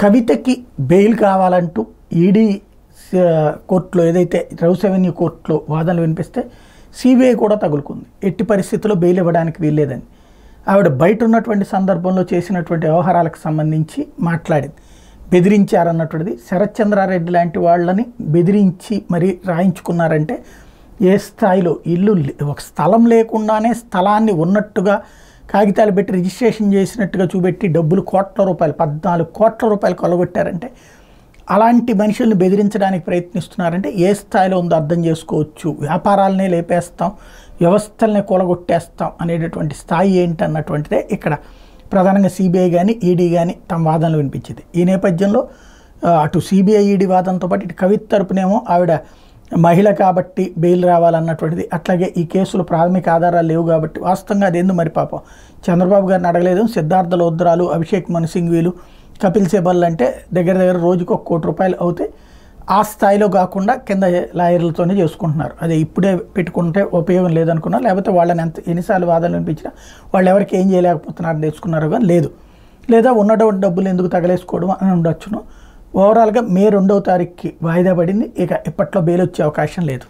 కవితకి bail కావాలంటూ ED కోర్టులో ఏదైతే రౌస్ అవెన్యూ కోర్టులో వాదనలు వినిపిస్తే సిబిఐ కూడా తగులుకుంది. ఎట్టి పరిస్థితుల్లో బెయిల్ ఇవ్వడానికి వీల్లేదని. ఆవిడ బయట ఉన్నటువంటి సందర్భంలో చేసినటువంటి వ్యవహారాలకు సంబంధించి మాట్లాడింది. బెదిరించారన్నటువంటిది. శరత్ చంద్రారెడ్డి లాంటి వాళ్ళని బెదిరించి మరీ రాయించుకున్నారంటే ఏ స్థాయిలో ఇల్లు ఒక స్థలం లేకుండానే స్థలాన్ని ఉన్నట్టుగా కాగితాలు పెట్టి రిజిస్ట్రేషన్ చేసినట్టుగా చూపెట్టి డబ్బులు కోట్ల రూపాయలు 14 కోట్ల రూపాయలు కొలగొట్టారంటే అలాంటి మనుషుల్ని బెదిరించడానికి ప్రయత్నిస్తున్నారంటే ఏ స్థాయిలో ఉందో అర్థం చేసుకోవచ్చు. వ్యాపారాలనే లేపేస్తాం, వ్యవస్థలనే కూలగొట్టేస్తాం అనేటటువంటి స్థాయి ఏంటన్నటువంటిదే ఇక్కడ ప్రధానంగా సిబిఐ కానీ ఈడీ కానీ తమ వాదనలు వినిపించింది. ఈ నేపథ్యంలో అటు సిబిఐ ఈడీ వాదనతో పాటు ఇటు కవిత తరపునేమో ఆవిడ మహిళ కాబట్టి బెయిల్ రావాలన్నటువంటిది, అట్లాగే ఈ కేసులో ప్రాథమిక ఆధారాలు లేవు కాబట్టి వాస్తవంగా అదేందు మరి పాపం చంద్రబాబు గారిని అడగలేదు. సిద్ధార్థ లోద్రాలు, అభిషేక్ మను సింఘ్వీలు, కపిల్ సిబల్ అంటే దగ్గర రోజుకు 1 కోటి రూపాయలు అవుతాయి. ఆ స్థాయిలో కాకుండా కింద లాయర్లతోనే చేసుకుంటున్నారు. అదే ఇప్పుడే పెట్టుకుంటే ఉపయోగం లేదనుకున్నా, లేకపోతే వాళ్ళని ఎన్నిసార్లు వాదనలు వినిపించినా వాళ్ళు ఎవరికి ఏం చేయలేకపోతున్నారని తెలుసుకున్నారు కానీ లేదు. లేదా ఉన్నటువంటి డబ్బులు ఎందుకు తగలేసుకోవడం అని ఉండొచ్చును. ఓవరాల్గా మే 2వ తారీఖుకి వాయిదా పడింది. ఇక ఇప్పట్లో బెయిల్ వచ్చే అవకాశం లేదు.